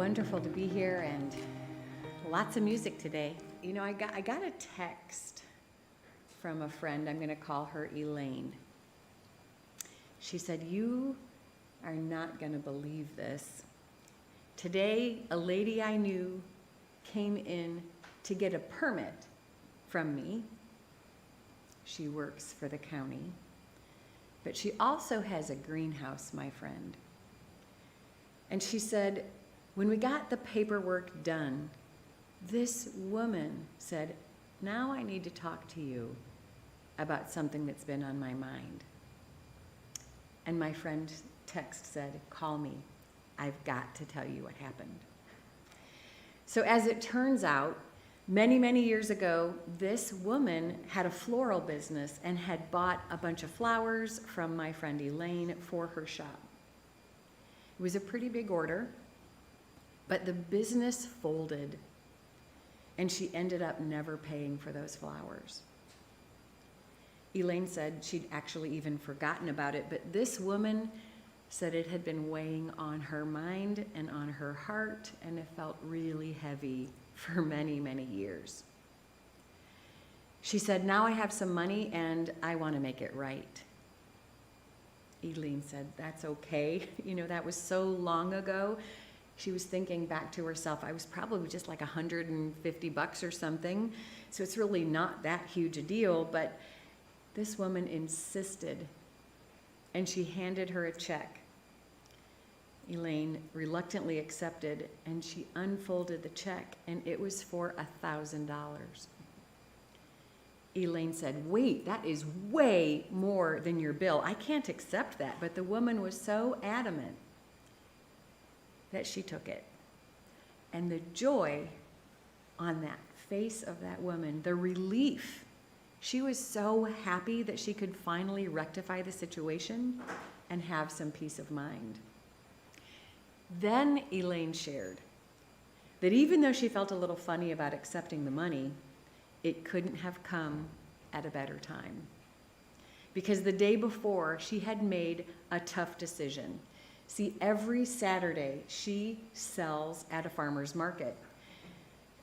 wonderful to be here and lots of music today. You know, I got a text from a friend. I'm going to call her Elaine. She said, "You are not going to believe this. Today, a lady I knew came in to get a permit from me. She works for the county, but she also has a greenhouse, my friend. And she said, when we got the paperwork done, this woman said, 'Now I need to talk to you about something that's been on my mind.' And my friend's text said, 'Call me. I've got to tell you what happened.' So as it turns out, many, many years ago, this woman had a floral business and had bought a bunch of flowers from my friend Elaine for her shop. It was a pretty big order, but the business folded, and she ended up never paying for those flowers. Elaine said she'd actually even forgotten about it, but this woman said it had been weighing on her mind and on her heart, and it felt really heavy for many, many years. She said, 'Now I have some money and I want to make it right.' Elaine said, 'That's okay.' You know, that was so long ago. She was thinking back to herself, I was probably just like $150 or something, so it's really not that huge a deal, but this woman insisted, and she handed her a check. Elaine reluctantly accepted, and she unfolded the check, and it was for $1,000. Elaine said, 'Wait, that is way more than your bill. I can't accept that.' But the woman was so adamant that she took it. And the joy on that face of that woman, the relief, she was so happy that she could finally rectify the situation and have some peace of mind. Then Elaine shared that even though she felt a little funny about accepting the money, it couldn't have come at a better time. Because the day before, she had made a tough decision. See, every Saturday, she sells at a farmer's market.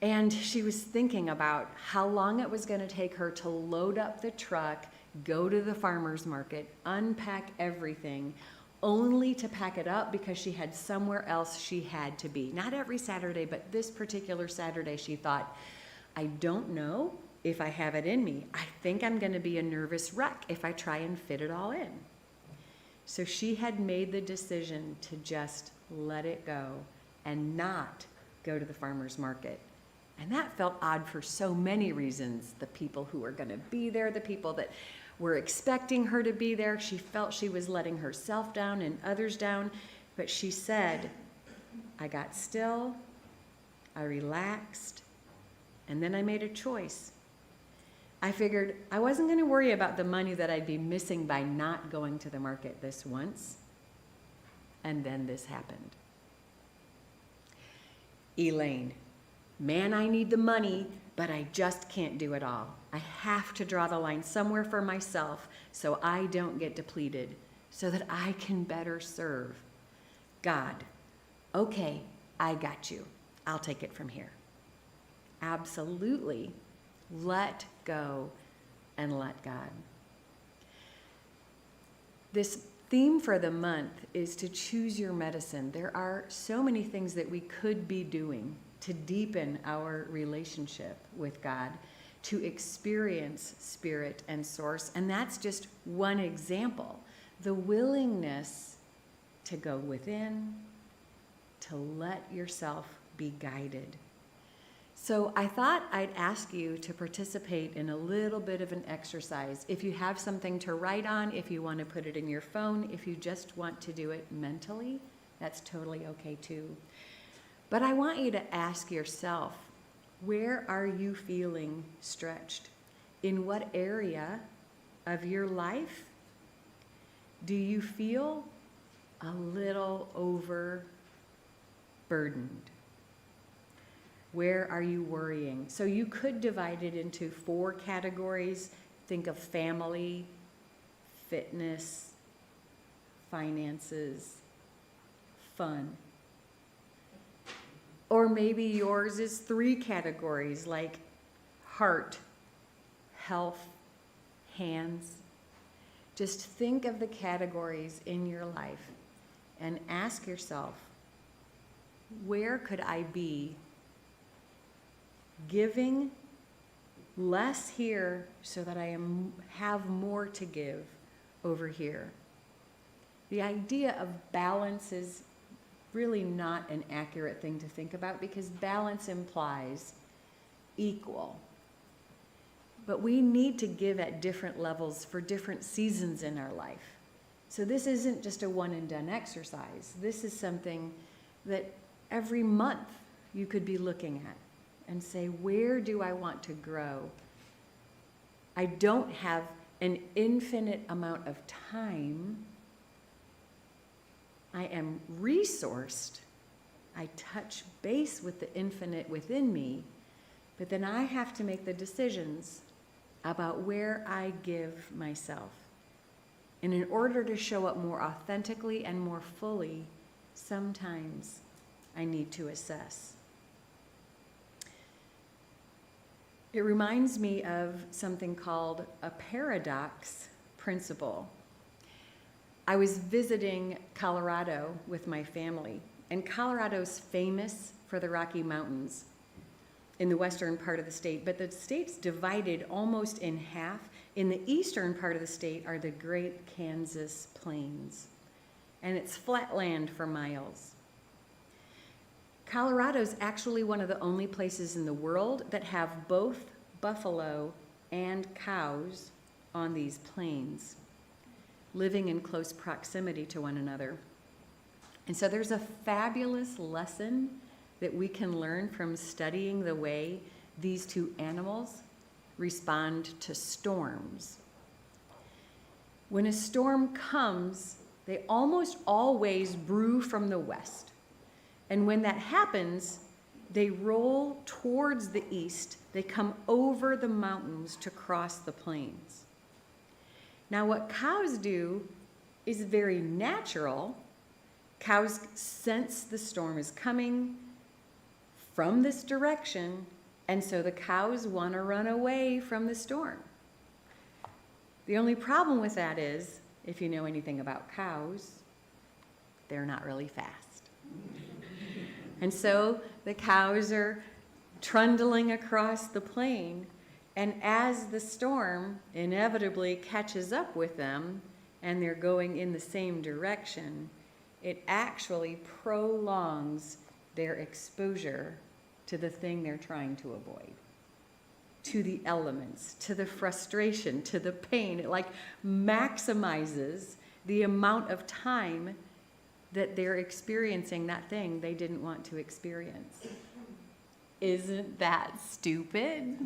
And she was thinking about how long it was going to take her to load up the truck, go to the farmer's market, unpack everything, only to pack it up because she had somewhere else she had to be. Not every Saturday, but this particular Saturday, she thought, I don't know if I have it in me. I think I'm going to be a nervous wreck if I try and fit it all in. So she had made the decision to just let it go and not go to the farmer's market. And that felt odd for so many reasons. The people who were going to be there, the people that were expecting her to be there. She felt she was letting herself down and others down. But she said, I got still, I relaxed, and then I made a choice. I figured I wasn't going to worry about the money that I'd be missing by not going to the market this once. And then this happened. Elaine, man, I need the money, but I just can't do it all. I have to draw the line somewhere for myself so I don't get depleted, so that I can better serve God. Okay, I got you. I'll take it from here. Absolutely. Let go and let God. This theme for the month is to choose your medicine. There are so many things that we could be doing to deepen our relationship with God, to experience Spirit and Source. And that's just one example. The willingness to go within, to let yourself be guided. So I thought I'd ask you to participate in a little bit of an exercise. If you have something to write on, if you want to put it in your phone, if you just want to do it mentally, that's totally okay too. But I want you to ask yourself, where are you feeling stretched? In what area of your life do you feel a little overburdened? Where are you worrying? So you could divide it into 4 categories. Think of family, fitness, finances, fun. Or maybe yours is 3 categories like heart, health, hands. Just think of the categories in your life and ask yourself, where could I be giving less here so that I have more to give over here? The idea of balance is really not an accurate thing to think about because balance implies equal. But we need to give at different levels for different seasons in our life. So this isn't just a one and done exercise. This is something that every month you could be looking at and say, where do I want to grow? I don't have an infinite amount of time. I am resourced. I touch base with the infinite within me, but then I have to make the decisions about where I give myself. And in order to show up more authentically and more fully, sometimes I need to assess. It reminds me of something called a paradox principle. I was visiting Colorado with my family, and Colorado's famous for the Rocky Mountains in the western part of the state, but the state's divided almost in half. In the eastern part of the state are the Great Kansas Plains, and it's flat land for miles. Colorado's actually one of the only places in the world that have both buffalo and cows on these plains, living in close proximity to one another. And so there's a fabulous lesson that we can learn from studying the way these two animals respond to storms. When a storm comes, they almost always brew from the west. And when that happens, they roll towards the east. They come over the mountains to cross the plains. Now, what cows do is very natural. Cows sense the storm is coming from this direction, and so the cows want to run away from the storm. The only problem with that is, if you know anything about cows, they're not really fast. And so the cows are trundling across the plain, and as the storm inevitably catches up with them and they're going in the same direction, it actually prolongs their exposure to the thing they're trying to avoid, to the elements, to the frustration, to the pain. It like maximizes the amount of time that they're experiencing that thing they didn't want to experience. Isn't that stupid?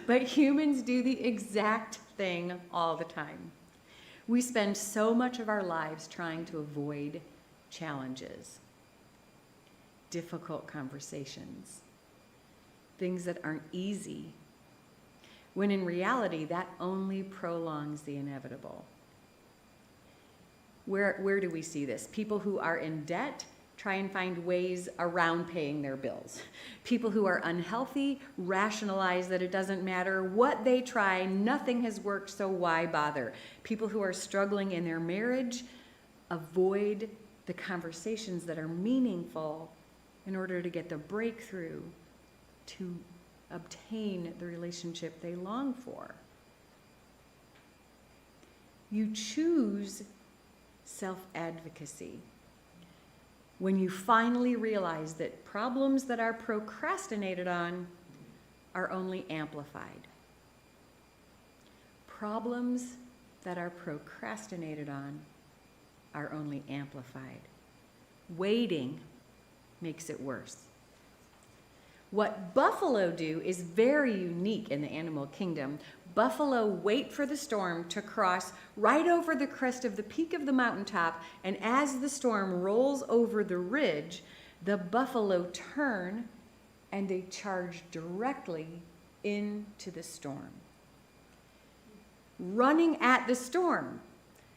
But humans do the exact thing all the time. We spend so much of our lives trying to avoid challenges, difficult conversations, things that aren't easy, when in reality, that only prolongs the inevitable. Where do we see this? People who are in debt try and find ways around paying their bills. People who are unhealthy rationalize that it doesn't matter what they try, nothing has worked, so why bother? People who are struggling in their marriage avoid the conversations that are meaningful in order to get the breakthrough to obtain the relationship they long for. You choose self-advocacy when you finally realize that problems that are procrastinated on are only amplified. Problems that are procrastinated on are only amplified. Waiting makes it worse. What buffalo do is very unique in the animal kingdom. Buffalo wait for the storm to cross right over the crest of the peak of the mountaintop, and as the storm rolls over the ridge, the buffalo turn and they charge directly into the storm. Running at the storm,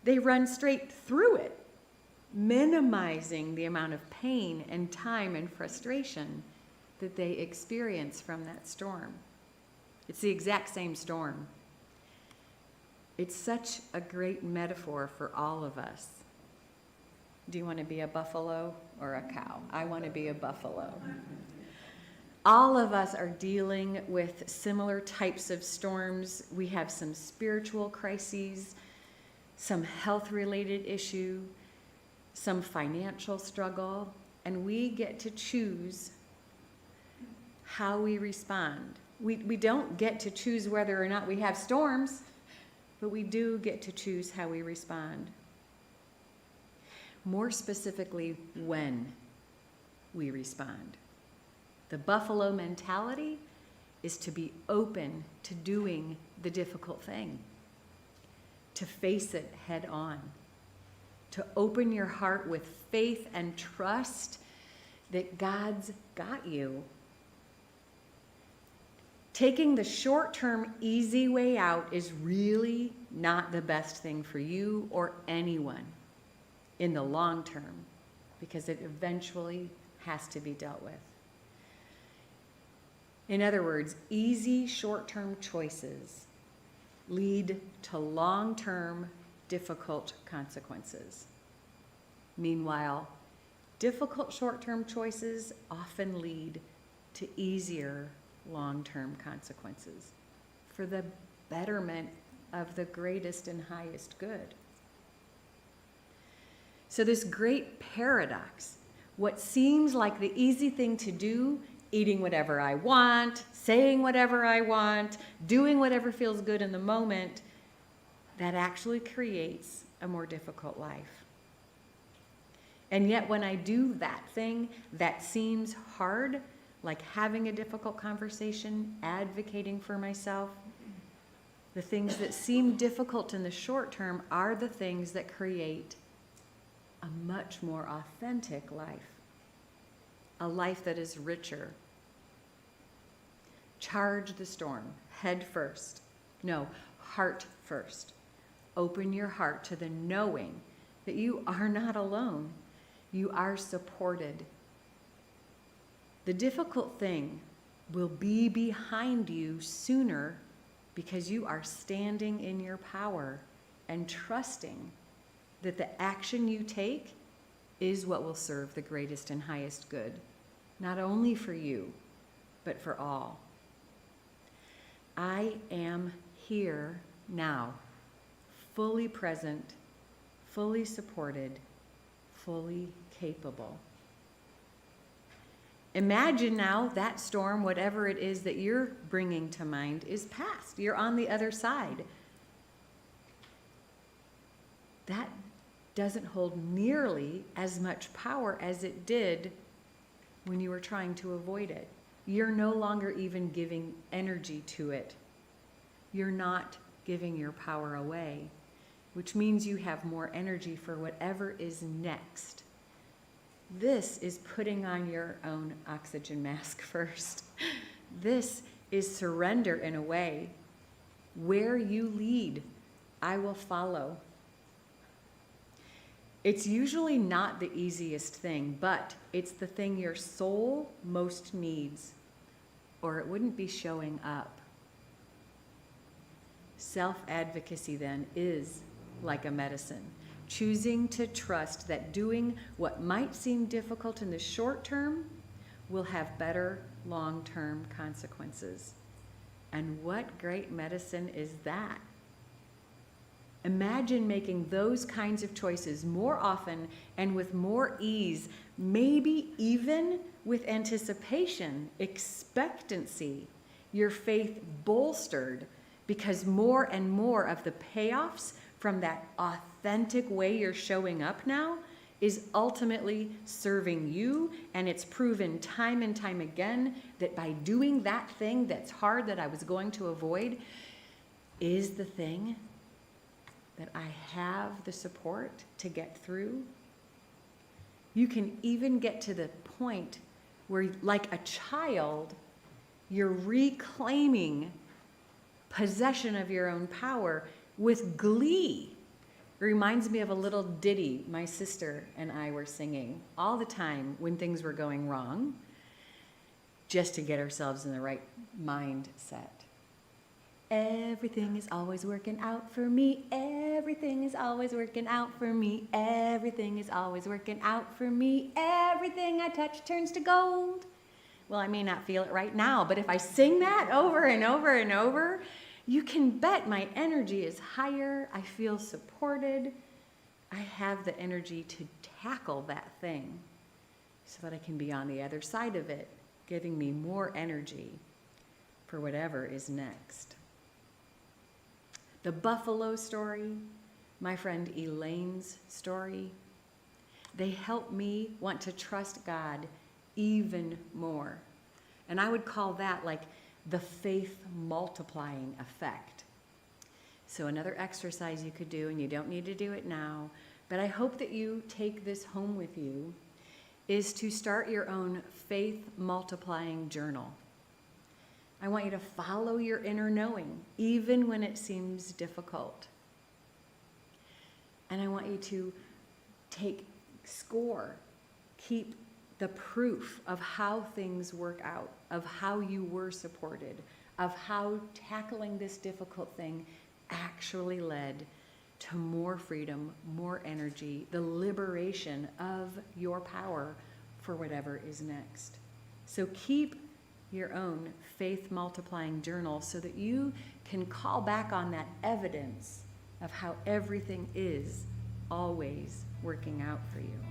they run straight through it. minimizing the amount of pain and time and frustration that they experience from that storm. It's the exact same storm. It's such a great metaphor for all of us. Do you want to be a buffalo or a cow? I want to be a buffalo. All of us are dealing with similar types of storms. We have some spiritual crises, some health-related issue, some financial struggle, and we get to choose how we respond. We don't get to choose whether or not we have storms, but we do get to choose how we respond. More specifically, when we respond. The buffalo mentality is to be open to doing the difficult thing, to face it head on, to open your heart with faith and trust that God's got you. Taking the short-term, easy way out is really not the best thing for you or anyone in the long term, because it eventually has to be dealt with. In other words, easy short-term choices lead to long-term difficult consequences. Meanwhile, difficult short-term choices often lead to easier long-term consequences for the betterment of the greatest and highest good. So this great paradox, what seems like the easy thing to do, eating whatever I want, saying whatever I want, doing whatever feels good in the moment, that actually creates a more difficult life. And yet when I do that thing that seems hard, like having a difficult conversation, advocating for myself, the things that seem difficult in the short term are the things that create a much more authentic life, a life that is richer. Charge the storm, head first. No, heart first. Open your heart to the knowing that you are not alone. You are supported. The difficult thing will be behind you sooner because you are standing in your power and trusting that the action you take is what will serve the greatest and highest good, not only for you, but for all. I am here now, fully present, fully supported, fully capable. Imagine now that storm, whatever it is that you're bringing to mind, is past. You're on the other side. That doesn't hold nearly as much power as it did when you were trying to avoid it. You're no longer even giving energy to it. You're not giving your power away, which means you have more energy for whatever is next. This is putting on your own oxygen mask first. This is surrender in a way. Where you lead, I will follow. It's usually not the easiest thing, but it's the thing your soul most needs, or it wouldn't be showing up. Self-advocacy then is like a medicine. Choosing to trust that doing what might seem difficult in the short term will have better long-term consequences. And what great medicine is that? Imagine making those kinds of choices more often and with more ease, maybe even with anticipation, expectancy, your faith bolstered, because more and more of the payoffs from that authentic way you're showing up now is ultimately serving you, and it's proven time and time again that by doing that thing that's hard that I was going to avoid is the thing that I have the support to get through. You can even get to the point where, like a child, you're reclaiming possession of your own power with glee It reminds me of a little ditty my sister and I were singing all the time when things were going wrong, just to get ourselves in the right mindset. Everything is always working out for me. Everything is always working out for me. Everything is always working out for me. Everything I touch turns to gold. Well, I may not feel it right now, but if I sing that over and over and over, you can bet my energy is higher. I feel supported. I have the energy to tackle that thing so that I can be on the other side of it, giving me more energy for whatever is next. The buffalo story, my friend Elaine's story, they help me want to trust God even more. And I would call that like the faith multiplying effect. So another exercise you could do, and you don't need to do it now, but I hope that you take this home with you, is to start your own faith multiplying journal. I want you to follow your inner knowing, even when it seems difficult. And I want you to take score, keep the proof of how things work out, of how you were supported, of how tackling this difficult thing actually led to more freedom, more energy, the liberation of your power for whatever is next. So keep your own faith multiplying journal so that you can call back on that evidence of how everything is always working out for you.